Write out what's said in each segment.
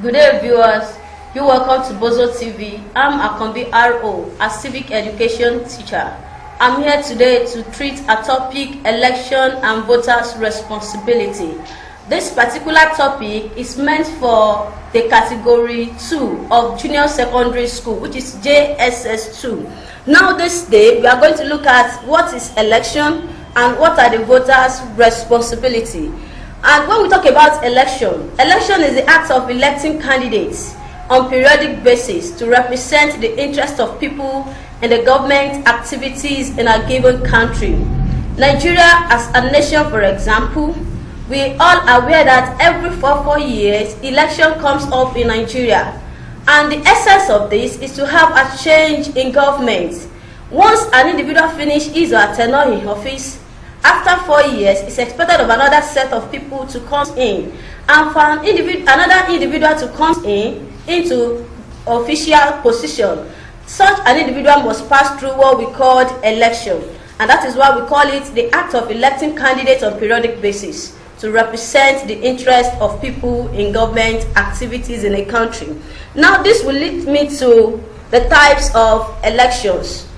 Good day, viewers. You're welcome to Bozo TV. I'm Akombi RO, a civic education teacher. I'm here today to treat a topic, election and voters' responsibility. This particular topic is meant for the category 2 of junior secondary school, which is JSS2. Now this day, we are going to look at what is election and what are the voters' responsibility. And when we talk about election is the act of electing candidates on periodic basis to represent the interest of people and the government activities in a given country. Nigeria as a nation, for example, we all are aware that every 4 years, election comes up in Nigeria. And the essence of this is to have a change in government. Once an individual finishes his or her tenure in office, after 4 years, it's expected of another set of people to come in, and for another individual to come into official position. Such an individual must pass through what we call election, and that is why we call it the act of electing candidates on periodic basis to represent the interest of people in government activities in a country. Now, this will lead me to the types of elections.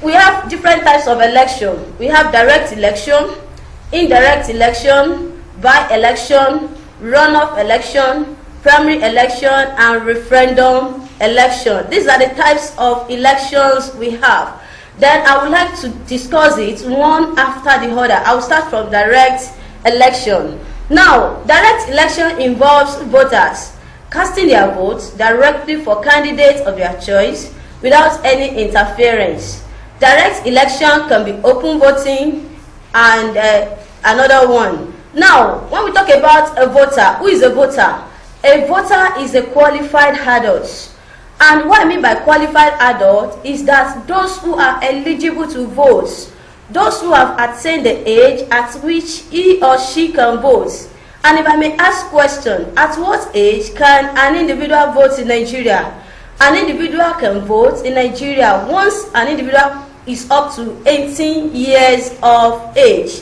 We have different types of election. We have direct election, indirect election, by-election, runoff election, primary election, and referendum election. These are the types of elections we have. Then I would like to discuss it one after the other. I will start from direct election. Now, direct election involves voters casting their votes directly for candidates of their choice without any interference. Direct election can be open voting and another one. Now, when we talk about a voter, who is a voter? A voter is a qualified adult. And what I mean by qualified adult is that those who are eligible to vote, those who have attained the age at which he or she can vote. And if I may ask question, at what age can an individual vote in Nigeria? An individual can vote in Nigeria once an individual is up to 18 years of age.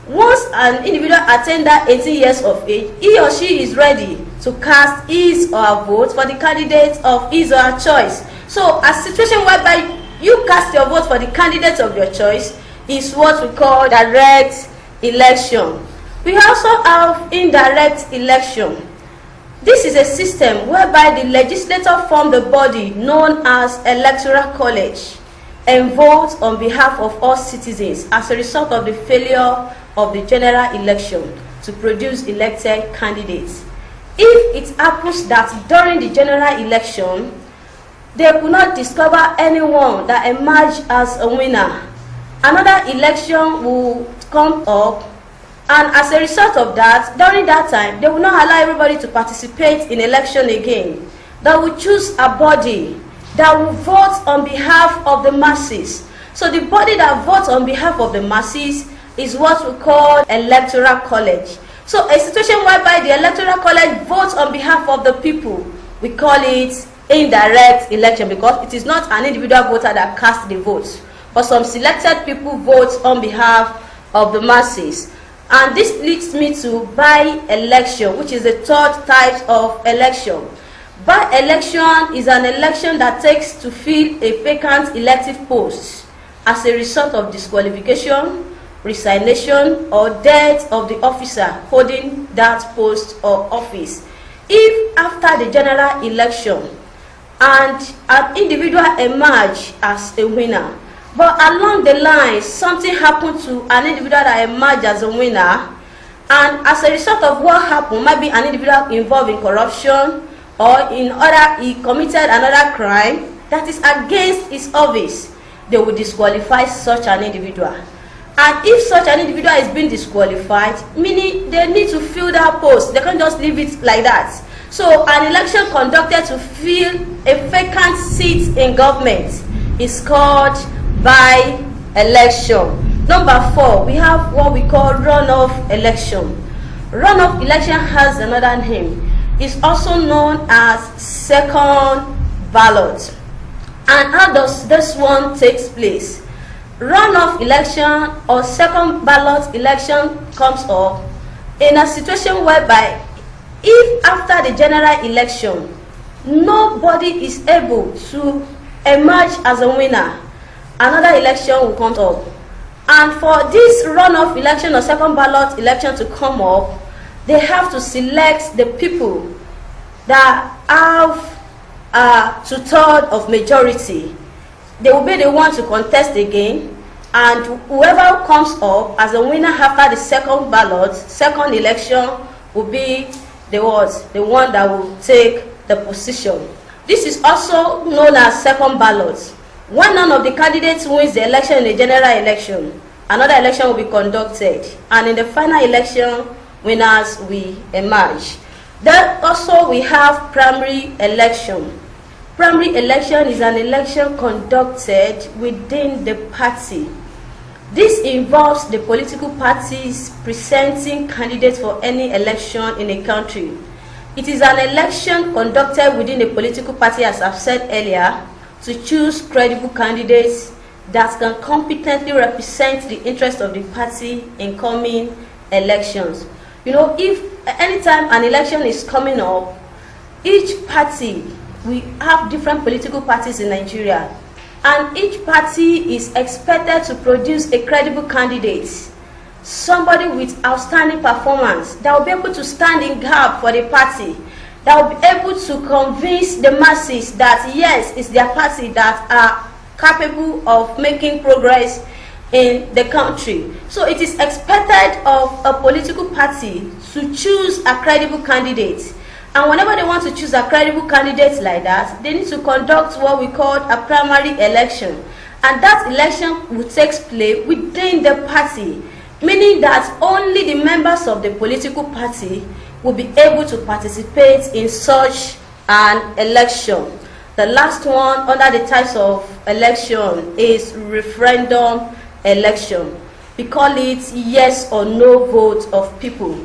Once an individual attains that 18 years of age, he or she is ready to cast his or her vote for the candidate of his or her choice. So a situation whereby you cast your vote for the candidate of your choice is what we call direct election. We also have indirect election. This is a system whereby the legislator forms the body known as Electoral College and votes on behalf of all citizens as a result of the failure of the general election to produce elected candidates. If it happens that during the general election, they could not discover anyone that emerged as a winner, another election will come up, and as a result of that, during that time, they will not allow everybody to participate in election again. They will choose a body that will vote on behalf of the masses. So the body that votes on behalf of the masses is what we call Electoral College. So a situation whereby the Electoral College votes on behalf of the people, we call it indirect election, because it is not an individual voter that casts the votes, but some selected people vote on behalf of the masses. And this leads me to by-election, which is the third type of election. By-election is an election that takes to fill a vacant elective post as a result of disqualification, resignation, or death of the officer holding that post or office. If after the general election and an individual emerges as a winner, but along the line something happened to an individual that emerged as a winner, and as a result of what happened, maybe an individual involved in corruption, or he committed another crime that is against his office, they will disqualify such an individual. And if such an individual is being disqualified, meaning they need to fill that post, they can't just leave it like that. So an election conducted to fill a vacant seat in government is called by-election. Number 4, we have what we call runoff election. Runoff election has another name. Is also known as second ballot. And how does this one take place? Runoff election or second ballot election comes up in a situation whereby If after the general election, nobody is able to emerge as a winner, another election will come up. And for this runoff election or second ballot election to come up, they have to select the people that have two-thirds of majority. They will be the one to contest again, and whoever comes up as a winner after the second ballot, second election, will be the one that will take the position. This is also known as second ballot. When none of the candidates wins the election in the general election, another election will be conducted, and in the final election, winners will emerge. Then also we have primary election. Primary election is an election conducted within the party. This involves the political parties presenting candidates for any election in a country. It is an election conducted within the political party, as I've said earlier, to choose credible candidates that can competently represent the interest of the party in coming elections. You know, if anytime an election is coming up, each party, we have different political parties in Nigeria, and each party is expected to produce a credible candidate, somebody with outstanding performance that will be able to stand in gap for the party, that will be able to convince the masses that yes, it's their party that are capable of making progress in the country. So it is expected of a political party to choose a credible candidate. And whenever they want to choose a credible candidate like that, they need to conduct what we call a primary election. And that election will take place within the party, meaning that only the members of the political party will be able to participate in such an election. The last one under the types of election is referendum election. We call it yes or no vote of people.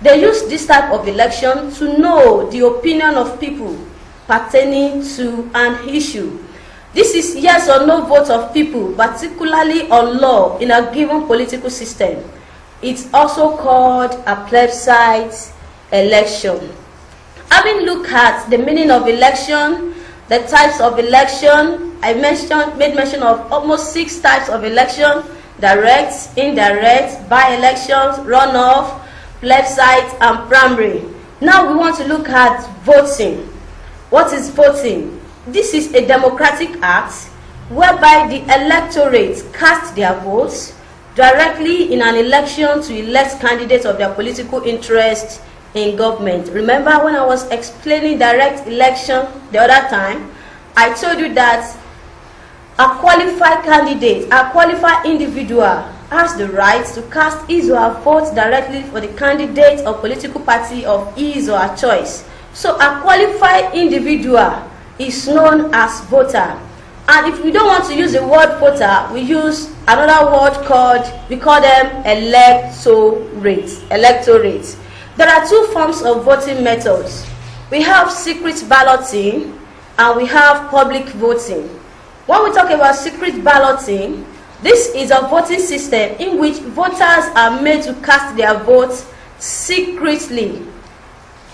They use this type of election to know the opinion of people pertaining to an issue. This is yes or no vote of people, particularly on law in a given political system. It's also called a plebiscite election. Having looked at the meaning of election, the types of election, I made mention of almost 6 types of election: direct, indirect, by-elections, runoff, plebiscite, and primary. Now we want to look at voting. What is voting? This is a democratic act whereby the electorate cast their votes directly in an election to elect candidates of their political interest in government. Remember when I was explaining direct election the other time, I told you that a qualified candidate, a qualified individual has the right to cast his or her vote directly for the candidate or political party of his or her choice. So a qualified individual is known as voter. And if we don't want to use the word voter, we use another word we call them electorate. There are 2 forms of voting methods. We have secret balloting and we have public voting. When we talk about secret balloting, this is a voting system in which voters are made to cast their votes secretly,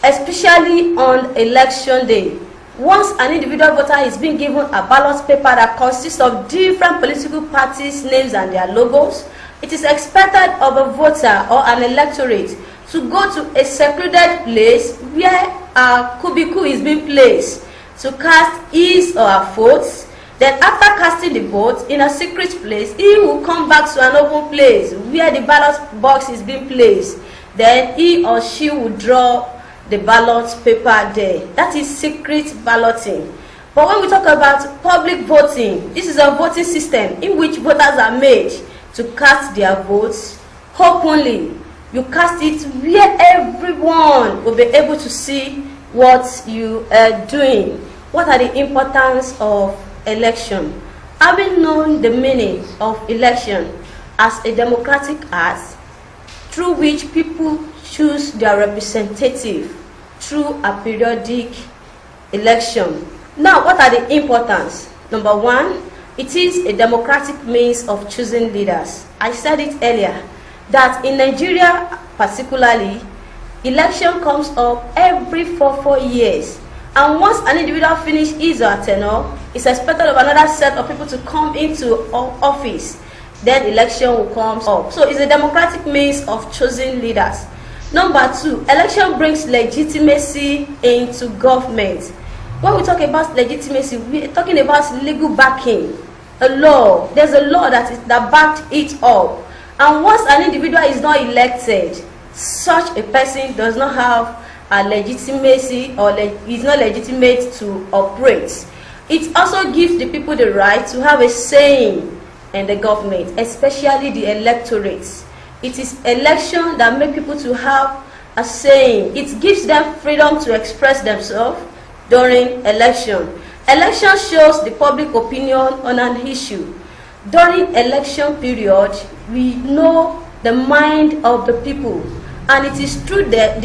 especially on election day. Once an individual voter is being given a ballot paper that consists of different political parties' names and their logos, it is expected of a voter or an electorate to go to a secluded place where a cubicle is being placed to cast his or her votes. Then after casting the vote in a secret place, he will come back to an open place where the ballot box is being placed. Then he or she will draw the ballot paper there. That is secret balloting. But when we talk about public voting, this is a voting system in which voters are made to cast their votes openly. You cast it where everyone will be able to see what you are doing. What are the importance of election? Having known the meaning of election as a democratic act through which people choose their representative through a periodic election. Now, what are the importance? Number 1, it is a democratic means of choosing leaders. I said it earlier that in Nigeria particularly, Election comes up every 4 years, and once an individual finish his or her tenure, it's expected of another set of people to come into office. Then election will come up. So it's a democratic means of choosing leaders. Number 2, election brings legitimacy into government. When we talk about legitimacy, we're talking about legal backing. A law. There's a law that backed it up. And once an individual is not elected, such a person does not have a legitimacy, or is not legitimate to operate. It also gives the people the right to have a saying in the government, especially the electorate. It is election that make people to have a saying. It gives them freedom to express themselves during election. Election shows the public opinion on an issue. During election period, we know the mind of the people, and it is through the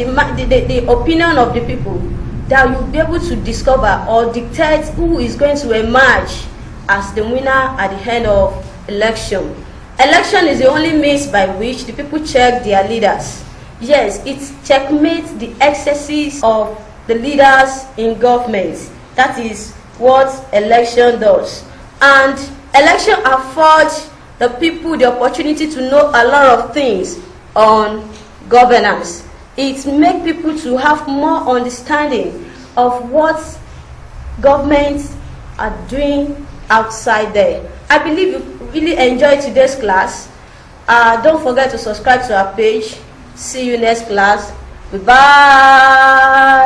opinion of the people that you'll be able to discover or dictate who is going to emerge as the winner at the end of election. Election is the only means by which the people check their leaders. Yes, it checkmates the excesses of the leaders in government. That is what election does. And election affords the people the opportunity to know a lot of things on governance. It makes people to have more understanding of what governments are doing outside there. I believe you really enjoyed today's class. Don't forget to subscribe to our page. See you next class. Goodbye.